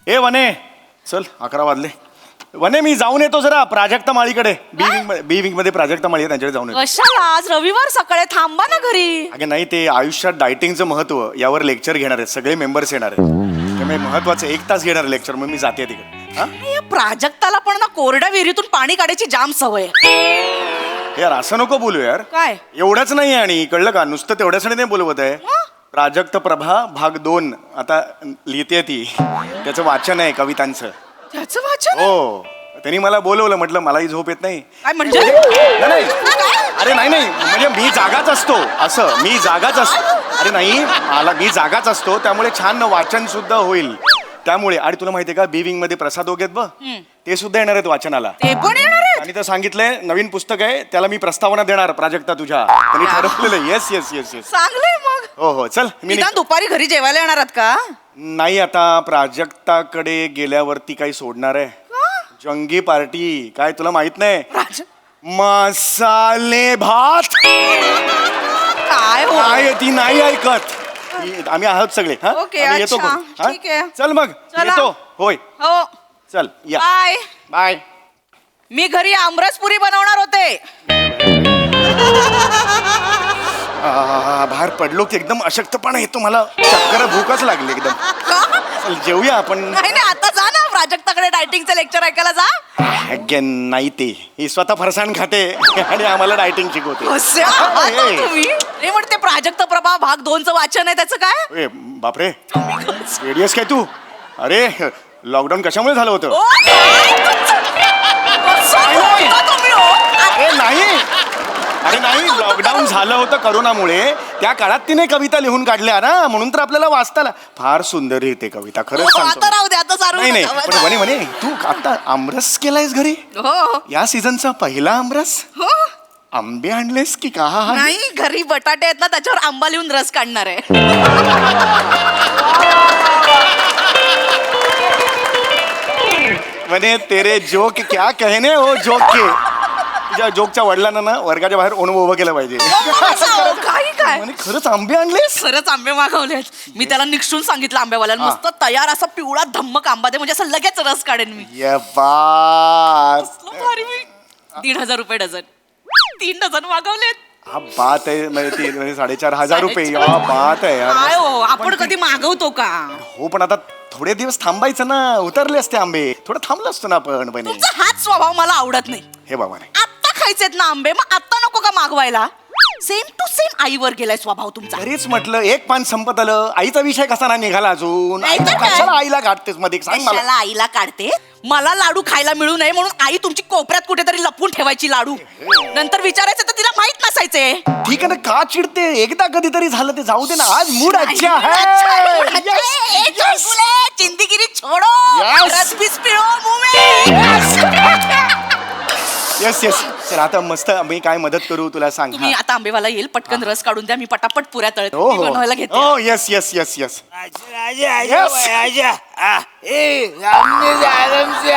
ए वने चल 11 वाजले. वने मी जाऊन येतो जरा प्राजक्ता माळीकडे. बी विंग मध्ये प्राजक्ता माळी आहे, त्यांच्याकडे जाऊन येतो. कशाला आज रविवार सकाळी थांबा ना घरी. अगं नाही, ते आयुष्यात डायटिंगचं महत्व यावर लेक्चर घेणार आहेत, सगळे मेंबर्स येणार आहेत. त्यामुळे महत्वाचं 1 तास घेणार लेक्चर, मग मी जाते तिकडे. हा या प्राजक्ताला पण ना कोरड्या विहिरीतून पाणी काढायची जाम सवय. यार असं नको बोलू यार. काय एवढंच नाही आहे, आणि कळलं का, नुसतं तेवढ्यासाठी नाही बोलवत आहे. प्राजक्त प्रभा भाग 2 आता लिहिते ती, त्याचं वाचन आहे कवितांचं. त्याचं वाचन. हो, त्यांनी मला बोलवलं, म्हटलं मलाही झोप येत नाही. काय म्हणजे नाही अरे नाही म्हणजे मी जागाच असतो, असं मी जागाच असतो. अरे नाही, मी जागाच असतो, त्यामुळे छान वाचन सुद्धा होईल. त्यामुळे आणि तुला माहितीये का, बी विंग मध्ये प्रसाद वगैरे बघ, ते सुद्धा येणार आहेत वाचनाला. ते पण येणार आहेत. आणि तर सांगितलंय नवीन पुस्तक आहे, त्याला मी प्रस्तावना देणार प्राजक्ता तुझ्या. त्यांनी ठरवलेलं. Yes yes yes yes. चांगलंय मग. हो हो चल मी निदान दुपारी घरी जेवायला येणार आहात का. नाही, आता प्राजक्ताकडे गेल्यावरती काही सोडणार आहे. जंगी पार्टी काय तुला माहित नाही. मसाले भात काय हो काय ती नाही ऐकत. आम्ही आहोत सगळे. हा ओके, आम्ही येतो अच्छा, पण. हा? ठीक आहे. चल मग चला. येतो. होय हो चल या. बाय. बाय. मी घरी आमरसपुरी बनवणार होते. बाहेर पडलो की एकदम अशक्तपणा येतो मला, चक्कर भूकच लागली एकदम. चल जेवूया आपण. नाही नाही, आता जा ना प्राजक्ताकडे डायटिंगचं लेक्चर ऐकायला जा. अगेन नाही, ते ही स्वतः फरसाण खाते आणि आम्हाला डायटिंग शिकवते. कसे आहात हो तुम्ही. हे म्हणते प्राजक्त प्रभा भाग 2चं वाचन आहे, त्याचं काय. ए बापरे, सिरियस काय तू. अरे लॉकडाऊन कशामुळे झालं होतं. ओ, काय तुमचं? कसं बोलता तुम्ही हो? अरे नाही, अरे नाही, लॉकडाऊन झालं होतं करोनामुळे. त्या काळात तिने कविता लिहून काढल्या ना, म्हणून तर आपल्याला वाचताला. फार सुंदर लिहिते कविता, खरंच हो, सांगतो. आता राहू दे, आता सारू नाही नाही, नका. पण म्हणे तू आता आमरस केलायस घरी. हो या सीझनचा पहिला आमरस. हो. आंबे आणलेस की का. नाही, घरी बटाटे आहेत ना, त्याच्यावर आंबा लिहून रस काढणार आहे. म्हणे तेरे जोक क्या कहने हो जोक के. तुझ्या जोकच्या वडिलांना ना वर्गाच्या बाहेर ओणवं उभं केलं पाहिजे. काही काय म्हणे खरंच आंबे आणलेस. खरंच आंबे मागवलेत. मी त्याला निक्षून सांगितलं आंब्यावाल्याला, मस्त तयार असा पिवळा धम्मक आंबा दे, म्हणजे असं लगेच रस काढेन मी. ये बात. भारी मी. 1,500 रुपये डझन. 3 डझन मागवलेत. हा बात आहे, म्हणजे 4,500 रुपये. या बात आहे यार. काय हो, आपण कधी मागवतो का. हो पण आता थोडे दिवस थांबायचं ना, उतरले असते आंबे, थोडं थांबलो असतो ना आपण. पण तुमचा हाच स्वभाव मला आवडत नाही. हे बाबा नाही, आत्ता खायचेत ना आंबे, मग आत्ता नको का मागवायला. सेम टू सेम आईवर गेलाय स्वभाव तुमचा. तरीच म्हटलं एक पान संपत आलं. आईचा विषय कसा नाही निघाला अजून. नाही तर काय? कशाला आईला काढतेस मध्ये, सांग मला. कशाला आईला काढते. मला लाडू खायला मिळू नये म्हणून आई तुमची कोपऱ्यात कुठेतरी लपून ठेवायची लाडू. नंतर विचारायचं तर तिला माहित नसायचे. ठीक आहे ना, का चिडते. एकदा कधीतरी झालं ते जाऊ दे ना. आज मूड अच्छा है. चिंदीगिरी छोडो. Yes. रस बीस पिळो मुंह में. Yes yes. चल आता मस्त मी काय मदत करू तुला सांग. तुम्ही आता आंबेवाला येईल, पटकन रस काढून द्या, मी पटापट पुऱ्या तळत हो हो बनवायला घेते. हो येस येस येस येस. आजा आजा भाई आजा. ए सामने से आराम से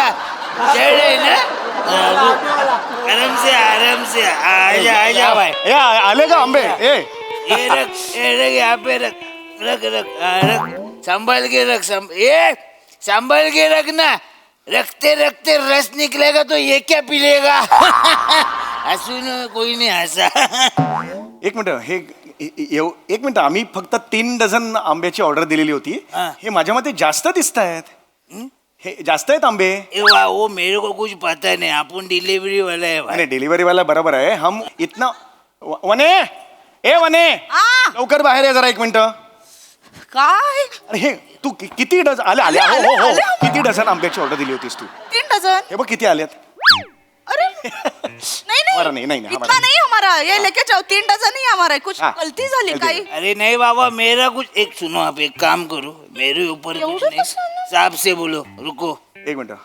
चढ़े ना, आराम से आजा आजा भाई. ए आले का आंबे. ए ये रख यहाँ पे रख संभाल के रख. संभाल के रखना. रखते रखते रस निकलेगा तो ये क्या पी लेगा. हसून कोई नहीं हसा. एक मिनिट, हे एक मिनिट, आम्ही फक्त 3 डझन आंब्याची ऑर्डर दिलेली होती. हा. हे माझ्या मते जास्त दिसत आहेत. हे जास्त आहेत आंबे. ए वाह, वो मेरे को कुछ पता नहीं. अपन डिलीवरी वाला है भाई. आणि डिलिव्हरी वाला बरोबर आहे. हम इतना वने, ए वने, लवकर बाहेर ये जरा 1 मिनिट. काय अरे हे तू किती डझन आले. आले हो हो हो. किती डझन आंब्याची ऑर्डर दिली होतीस तू. 3 डझन. हे बघ किती आल्यात. अरे नहीं हमारा नहीं, नहीं, इतना हमारा नहीं हमारा. ये लेके जाओ, 3 डझन ही हमारा है. कुछ हाँ. गलती झाली काही. अरे नहीं बाबा, मेरा कुछ. एक सुनो, आप एक काम करो, मेरे ऊपर कुछ एवढं नहीं. कसं ना? साहब से बोलो. रुको. 1 मिनिट.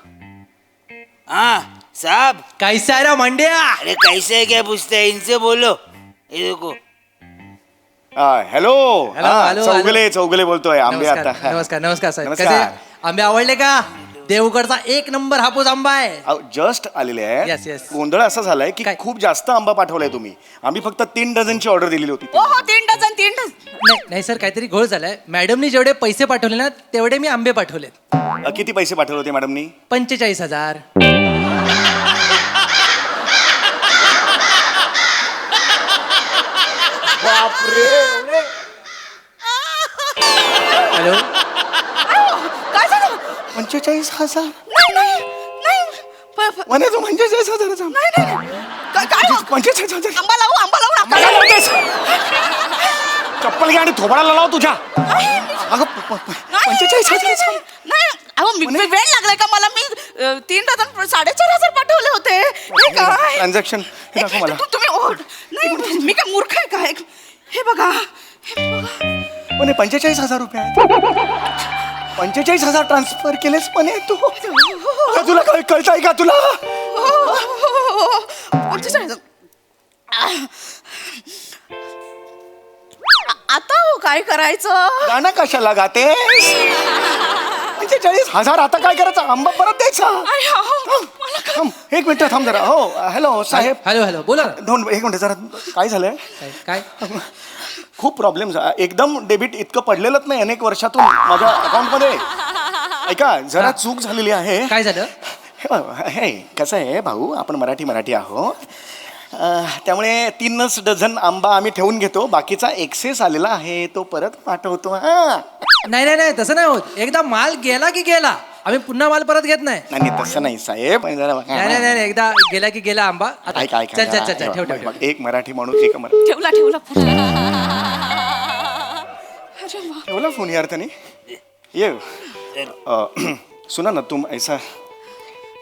हाँ साहब. कैसा है रे मंडिया. अरे कैसे है क्या पूछते हैं, इनसे बोलो. ये देखो. हॅलो. हॅलो, हॅलो, चौगले बोलतोय. आंबे आता. नमस्कार नमस्कार नमस्कार साहेब. नमस्कार. कसे आंबे आवडले का. देवगडचा 1 नंबर हापूस आंबा आहे. जस्ट आलेले आहे. Yes, yes. गोंधळ असा झालाय की काय? खूप जास्त आंबा पाठवलाय तुम्ही. आम्ही फक्त 3 डझनची ऑर्डर दिलेली होती. हो हो 3 डझन 3 डझन. नाही सर, काहीतरी घोळ झालाय. मॅडमनी जेवढे पैसे पाठवले ना तेवढे मी आंबे पाठवलेत. किती पैसे पाठवले होते मॅडमनी? 45,000. हॅलो. काय झालं? 45,000. नाही. म्हणे तो 45,000. नाही. काय हो? 45,000. आंबा लावू नका. चप्पल घ्या आणि थोबाडाला लाव तुझ्या. अगं 45,000. नाही अहो वेळ लागलाय का मला? मी 3 डझन 4,500 पाठवले होते. हे काय ट्रान्झॅक्शन दाखव मला. तुम्ही नाही मी काय मूर्ख आहे काय? हे बघा. म्हणे 45,000 रुपये आहेत. 45,000 ट्रान्सफर केलेस म्हणे तू. तुला कळतंय का तुला? 45,000. आता हो काय करायचं? गाणं कशाला गातेस? 45,000 आता काय करायचं? आंबा परत द्यायचा. आई, अहो, मला काय- थांब 1 मिनिट थांब जरा. हो हॅलो साहेब. हॅलो बोला ना. 1 मिनिट जरा. काय झालंय? काय खूप प्रॉब्लेम एकदम डेबिट इतकं पडलेलंच नाही अनेक वर्षातून माझ्या अकाउंटमध्ये. ऐका जरा चूक झालेली आहे. काय झालं? हे कसं आहे भाऊ, आपण मराठी आहोत. त्यामुळे 3च डझन आंबा आम्ही ठेवून घेतो. बाकीचा एक्सेस आलेला आहे तो परत पाठवतो. हा नाही तसं नाही होत. एकदा माल गेला की गेला. आम्ही पुन्हा माल परत घेत नाही. नाही तसं नाही साहेब. जरा बघा. नाही एकदा गेला की गेला आंबा. आता ऐका चल ठेव. एक मराठी माणूस एक मराठी ठेवला अरे वा. ठेवला फोन यार त्याने. ये सुना ना तुम ऐसा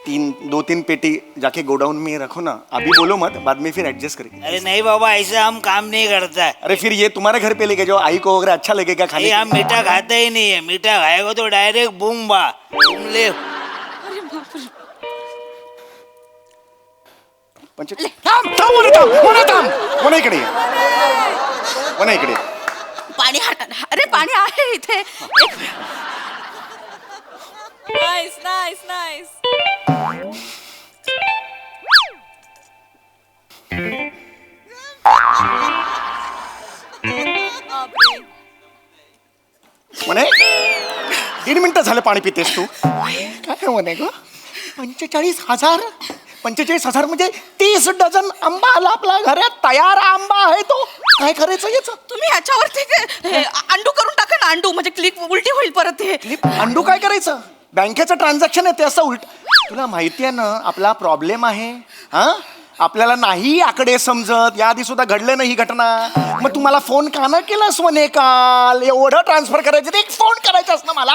2-3 पेटी जाके गोडाउन में रखो ना. अभी बोलो मत, बाद में फिर एडजस्ट करेंगे. अरे नहीं बाबा, ऐसा हम काम नहीं करता है. अरे फिर ये तुम्हारे घर पे लेके जाओ. आई को अगर अच्छा लगेगा खाने ये हम मीठा खाता ही नहीं है. मीठा खाएगा तो डायरेक्ट बूम बा. तुम ले. अरे बापरे. इकडे पाणी अरे पाणी आहे इथे. नाईस. म्हणे 3 मिनिटं झालं पाणी पितेस तू. काय म्हणे ग? 45,000. 45,000 म्हणजे 30 डझन आंबा आला आपल्या घरात. तयार आंबा आहे तो. काय करायचं याचं? तुम्ही ह्याच्यावरती अंडू करून टाका ना. अंडू म्हणजे क्लिक उलटी होईल परत. हे अंडू काय करायचं? बँकेचं ट्रान्झॅक्शन आहे ते असं उलट. तुला माहिती आहे ना आपला प्रॉब्लेम आहे. हा आपल्याला नाही आकडे समजत. याआधी सुद्धा घडले नाही ही घटना. मग तू मला फोन का न केलास म्हणे काल? एवढं ट्रान्सफर करायचं, एक फोन करायचास ना मला.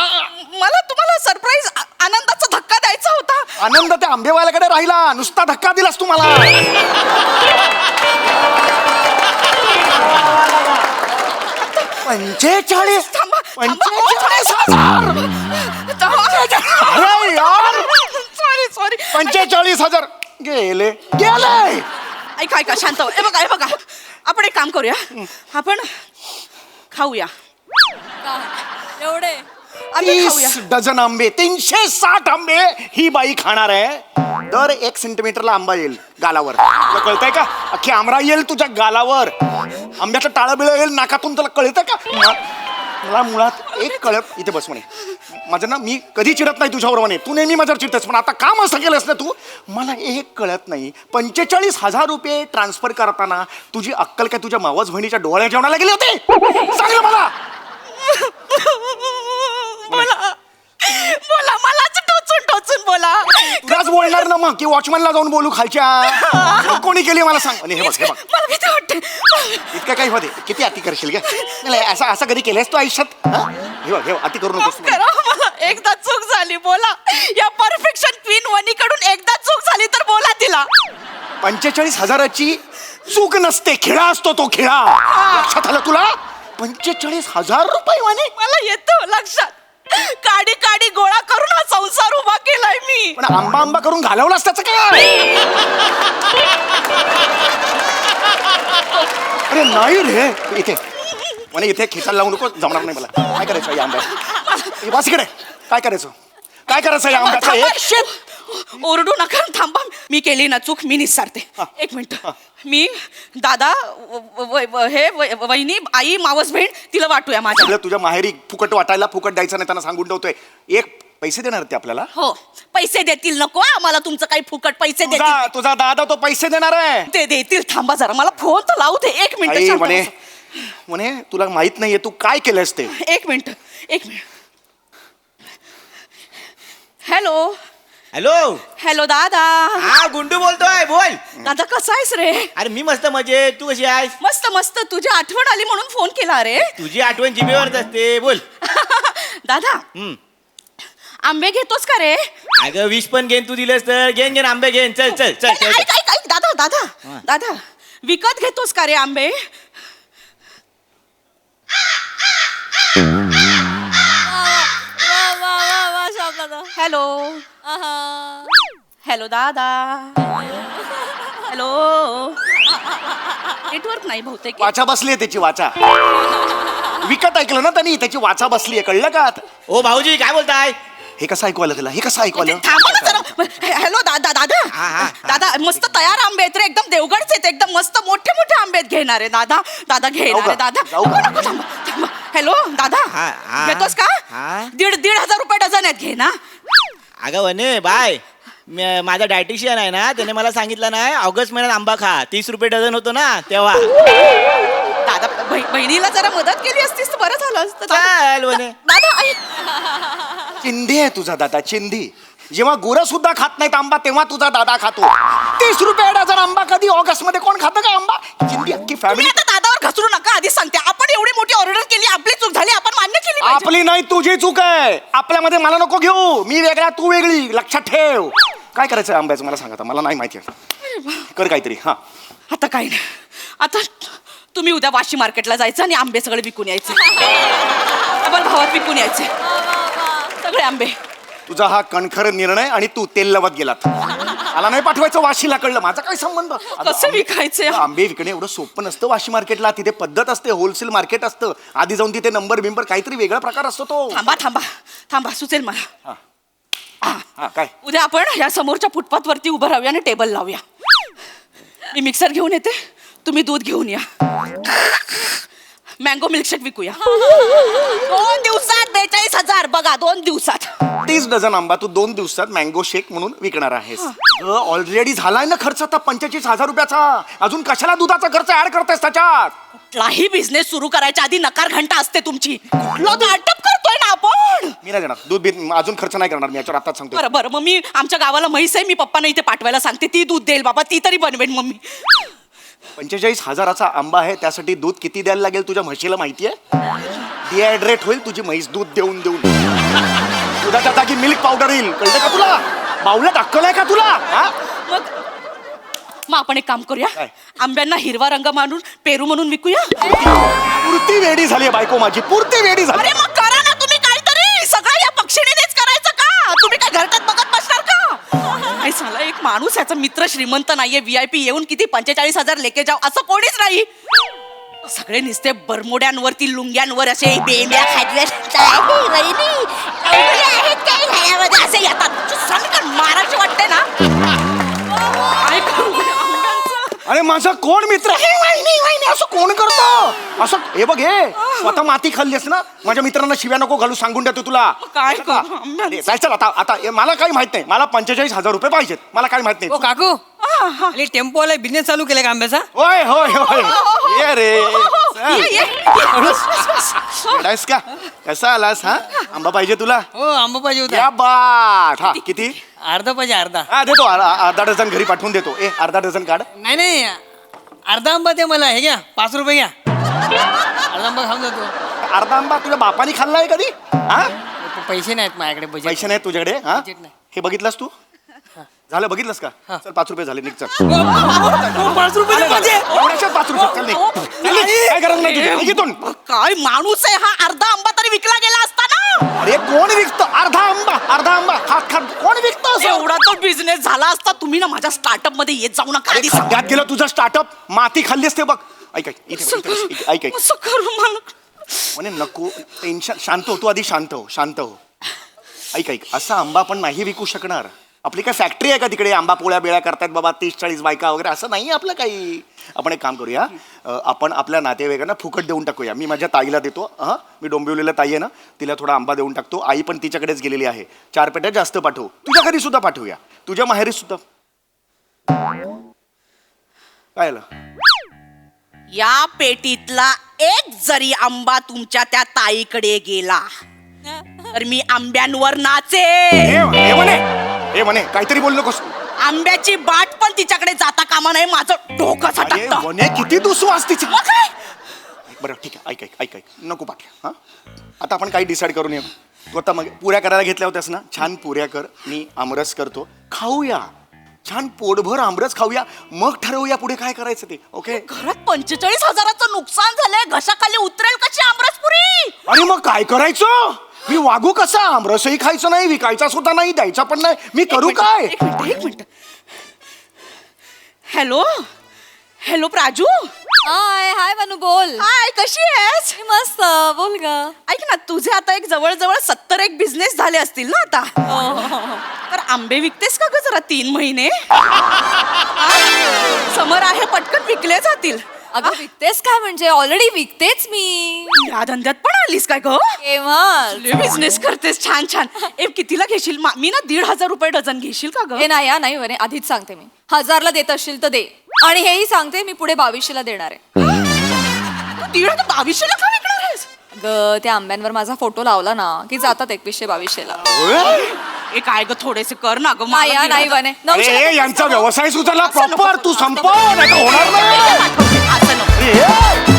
मला तुम्हाला सरप्राईज आनंदाचा धक्का द्यायचा होता. आनंद त्या आंबेवाल्याकडे राहिला. नुसता धक्का दिलास तू मला. 45,000. अरे यार सॉरी 45,000 गेले. ऐका शांत व्हा. हे बघा आपण एक काम करूया. आपण खाऊया. एवढे आम्ही खाऊया. 30 डझन आंबे, 360 आंबे ही बाई खाणार आहे. दर 1 सेंटीमीटरला आंबा येईल गालावर. तुला कळतंय का? अख्खी आमरा येईल तुझ्या गालावर. आंब्याचं टाळं बिळं येईल नाकातून. तुला कळतंय का? मला मुळात एक कळत. इथे बस म्हणे. माझं ना मी कधी चिडत नाही तुझ्यावर म्हणे. तू नेहमी माझ्यावर चिडतेस. पण आता काम असं केलंस ना तू. मला एक कळत नाही. 45,000 रुपये ट्रान्सफर करताना तुझी अक्कल काय तुझ्या मावस बहिणीच्या डोळ्या जेवणाला गेले होते? सांग ना मला. बोला मलाच टोचून बोला. तुलाच बोलणार ना मग की वॉचमॅनला जाऊन बोलू खालच्या? कोणी केली मला सांग. आणि हे बघ मला भीती वाटते. इतकं काही होते. किती अति करशील का? नाही असं कधी केलंस तू आयुष्यात? हे बघ अति करू नकोस. करा मला. एकदा चूक झाली बोला. या परफेक्शन क्वीन वनीकडून एकदा चूक झाली तर बोला तिला. 45,000ची चूक नसते. खेळा असतो तो. खेळा लक्षात आलं तुला? 45,000 रुपये म्हणे. मला येतो लक्षात. काडी गोळा करून हा संसार उभा केलाय मी. पण आंबा करून घालवलास त्याचं काय? अरे नाही रे. इथे म्हणे इथे खेचायला लावू नको. जमणार नाही मला. काय करायचं या आंब्यात? बस इकडे. काय करायचं? काय करायचं या आंब्याचं थांबा, एक शिट. ओरडू नका, थांबा. मी केली ना चूक, मी निस्सारते. एक मिनिट. मी दादा वहिनी आई मावस बहीण तिला वाटूया माझ्या. सगळं तुझ्या माहेरी फुकट वाटायला, फुकट द्यायचं नाही त्यांना सांगून ठेवतोय. एक पैसे देणार ते आपल्याला. हो, पैसे देतील. नको आम्हाला तुमचं काही फुकट पैसे तुझा देतील. तुझा दादा तो पैसे देणार आहे. ते देतील. थांबा जरा, मला फोन तर लावू दे. एक आई मिनिट म्हणे म्हणे तुला माहित नाहीये तू काय केलंस ते. एक मिनिट. Hello hello. हॅलो दादा. हा गुंडू बोलतोय, बोल. दादा कसा आहेस रे? अरे मी मस्त मजेत, तू कशी आहेस? मस्त मस्त. तुझी आठवण आली म्हणून फोन केला रे. तुझी आठवण जिभेवरच असते, बोल. दादा हम्म. आंबे घेतोस का रे? अगं विष पण घेन, तू दिलंस तर घेन घेन आंबे घेन. चल चल चल ऐक चल. ऐक ऐक ऐक, दादा दादा हा. दादा विकत घेतोस का रे आंबे? हॅलो हॅलो दादा. हॅलो. नेटवर्क नाही बहुतेक. वाचा बसली आहे त्याची वाचा. विकत ऐकलं ना त्यांनी, त्याची वाचा बसली आहे, कळलं का आता? ओ भाऊजी काय बोलताय? हे कसं ऐकू आलं तुला? हे कसं ऐकू आलं? थांबा ना जरा. हॅलो दादा दादा दादा मस्त तयार आंबे आहेत रे, एकदम देवगडचे आहेत, एकदम मस्त मोठे मोठे आंबे आहेत. घेणार आहे दादा. दादा घेणार जाऊ आहे का? दादा. जाऊ नको का? नको, थांबा थांबा. हॅलो दादा हा. घेतोस का? हा. 1,500 रुपये डझन आहेत, घे ना. अगं वने बाय, माझा डायटिशियन आहे ना, त्याने मला सांगितलं नाही ऑगस्ट महिन्यात आंबा खा. 30 रुपये डझन होतो ना तेव्हा. दादा बहिणीला जरा मदत केली असतीस तर बरं झालं असतं. चाल वने. दादा ऐक. चिंधी आहे तुझा दादा, चिंधी. जेव्हा गुरं सुद्धा खात नाहीत आंबा तेव्हा तुझा दादा खातो. 30 रुपये डझन आंबा कधी ऑगस्ट मध्ये कोण खातं का आंबा? चिंधी अख्खी तुम्ही फॅमिली. आता दादावर घसरू नका, आधी सांगते. आपण एवढी मोठी ऑर्डर केली, आपली चूक झाली, आपण मान्य केली पाहिजे. आपली नाही तुझी चूक आहे. आपल्यामध्ये मला नको घेऊ. मी वेगळा तू वेगळी, लक्षात ठेव. काय करायचं आंब्याचं मला सांगा आता, मला नाही माहिती. कर काहीतरी. हा आता काही नाही. आता तुम्ही उद्या वाशी मार्केटला जायचं आणि आंबे सगळे विकून यायचे. डबल भावात विकून यायचे सगळे आंबे. तुझा हा कणखर निर्णय आणि तू तेल लवत गेलात. मला नाही पाठवायचं वाशीला, कळलं? माझा काय संबंध? अगं, कसं विकायचे? आंबे विकणे एवढं सोपं नसतं वाशी मार्केटला. तिथे पद्धत असते, होलसेल मार्केट असतं. आधी जाऊन तिथे नंबर बिंबर काहीतरी वेगळा प्रकार असतो तो. थांबा थांबा थांबा, सुचेल मला. हा काय? उद्या आपण या समोरच्या फुटपाथ वरती उभं राहूया आणि टेबल लावूया. मी मिक्सर घेऊन येते, तुम्ही दूध घेऊन या. Mango milkshake विकूया. 2 दिवसात 42,000. बघा 2 दिवसात. 30 डझन आंबा तू 2 दिवसात मँगो शेक म्हणून विकणार आहेस. ऑलरेडी झालाय ना खर्च आता 45,000 रुपयाचा. अजून कशाला दुधाचा खर्च ऍड करतेस त्याच्यात? कुठलाही बिझनेस सुरू करायच्या आधी नकार घंटा असते तुमची. स्टार्टअप करतोय ना आपण. मी नाही देणार दूध बीत, अजून खर्च नाही करणार मी याच्यावर आताच सांगतो. बरं बरं, मग मी आमच्या गावाला म्हैस आहे, मी पप्पांना इथे पाठवायला सांगते. ती दूध देईल बाबा, ती तरी बनवेन मम्मी. 45,000चा आंबा आहे, त्यासाठी दूध किती द्यायला लागेल तुझ्या म्हशीला माहितीये? डिहायड्रेट होईल तुझी म्हैस दूध देऊन देऊन. दुधाच्या जागी मिल्क पावडर येईल, कळतं का तुला? बावल्यात अक्कल आहे का तुला? हा? मग आपण एक काम करूया. काय? आंब्यांना हिरवा रंग मारून पेरू म्हणून विकूया. पुरती वेडी झाली बायको माझी, पुरती वेडी झाली. अरे मग करा ना तुम्ही काहीतरी. सगळं या पक्षीनेच करायचं का? तुम्ही काय घरटात बघत बसणार का? नाही साला, एक माणूस याचा मित्र श्रीमंत नाहीये, VIP येऊन किती 45,000 लेके जाव असं कोणीच नाही. सगळे नुसते बरमोड्यांवरती लुंग्यांवर असे बेंब्या खाजव्या असे येतात. सांग मारायचे वाटते ना. काय करू आंब्यांचं? अरे माझा कोण मित्र? हे वहिनी वहिनी असं कोण करतो असं? हे बघ, हे स्वतः माती खाल्लीस ना. माझ्या मित्रांना शिव्या नको घालू, सांगून देतो तुला. काय असं का? करू? अरे, चल चल आता आता मला काही माहित नाही. मला 45,000 रुपये पाहिजेत. मला काही माहित ओ नाही. काकू, अरे टेम्पो वाला बिझनेस चालू केलाय का आंब्याचा? होय होय होय. ये रे चल. ये, ये. येडायस का? कसा आलास? हा आंबा पाहिजे तुला? हो आंबा पाहिजे या होता. बाट. हा किती? अर्धा पाहिजे, अर्धा. हा देतो, अर्धा डझन घरी पाठवून देतो. अर्धा डझन काढ. नाही नाही, अर्धा आंबा दे मला. हे घ्या, 5 रुपये घ्या. अर्धा आंबा खाऊन जातो. अर्धा आंबा तुझ्या बापानी खाल्लाय कधी? हा पैसे नाहीत माझ्याकडे, बजेट. पैसे नाहीत तुझ्याकडे? हा बजेट नाही. हे बघितलंस तू? झालं बघितलंस का? चल 5 रुपये झाले, निघ चल. 5 रुपये दे माझे. एवढ्याशा 5 रुपये चल, निघ. चल, निघ. काय गरज नाही तुझी, निघ इथून. काय माणूस आहे हा? अर्धा आंबा तरी विकला गेला असता ना. अरे कोण विकतो अर्धा आंबा खात खात कोण विकतो असं? एवढा तो बिझनेस झाला असता. तुम्ही ना माझ्या स्टार्टअप मध्ये येत जाऊ नका. अरे आधी सांगा. खड्ड्यात गेलं तुझं स्टार्टअप. माती खाल्लीस ते बघ. ऐक ऐक इथे बघ, इथे बघ, इथे. ऐक ऐक असं करू मला. म्हणे नको टेन्शन. शांत हो तू, आधी शांत हो, शांत हो. ऐक ऐक असा आंबा आपण नाही विकू शकणार. आपली काय फॅक्टरी आहे का तिकडे आंबा पोळ्या बिळ्या करतात बाबा 30-40 बायका वगैरे असं नाही आपलं काही. आपण एक काम करूया आपण आपल्या नातेवाईकांना फुकट देऊन टाकूया. मी माझ्या ताईला देतो हां मी डोंबिवलीला ताई आहे ना तिला थोडा आंबा देऊन टाकतो. आई पण तिच्याकडेच गेलेली आहे. 4 पेट्या जास्त पाठवू. तुझ्या घरी सुद्धा पाठवूया. तुझ्या माहेरी सुद्धा. काय आलं? या पेटीतला एक जरी आंबा तुमच्या त्या ताईकडे गेला तर मी आंब्यांवर नाचे. हे म्हणे काहीतरी बोल नकोस. आंब्याची बाट पण तिच्याकडे जाता कामा नाही. माझं डोकं अरे सटकतं. म्हणे किती दुसवास तिची. मग काय? बरं ठीक आहे ऐक ऐक ऐक ऐक नको पाठवा. हां आता आपण काही डिसाईड करून येऊ. तू आता मग पुऱ्या करायला घेतल्या होत्यास ना छान पुऱ्या कर. मी आमरस करतो खाऊया. छान पोटभर आमरस खाऊया मग ठरवूया पुढे काय करायचं ते. ओके. घरात 45,000चं नुकसान झालंय. घशाखाली उतरेल कशी आमरसपुरी? अरे मग काय करायचं? मी वागू कसा? आमरसही खायचं नाही विकायचा सुद्धा नाही द्यायचा पण नाही. मी करू काय? एक minute. Hello hello Praju. Hi hi Manu बोल. हाय कशी आहेस? मी मस्त बोल ग. ऐक ना तुझे आता एक जवळ 70 एक बिझनेस झाले असतील ना आता. तर आंबे विकतेस का ग जरा 3 महिने? समर आहे पटकन विकले जातील. अगं विकतेस काय म्हणजे ऑलरेडी विकतेच मी. या धंद्यात पण आलीस काय ग? केव्हा बिझनेस करतेस छान छान. कितीला घेशील? मी ना 1,500 रुपये डझन घेशील का ग? हे नाही हा, नाही बरे आधीच सांगते मी 1000ला देत असशील तर दे. आणि हेही सांगते मी पुढे 2200ला देणार आहे. 2200ला का विकणार आहेस? ग त्या आंब्यांवर माझा फोटो लावला ना की जातात 2100-2200ला. ए काय ग थोडेसे कर ना ग. नाही हा, नाही बने अरे यांचा व्यवसाय सुधारला प्रॉपर. तू संपव नाही तर होणार नाही. असं नको. अरे,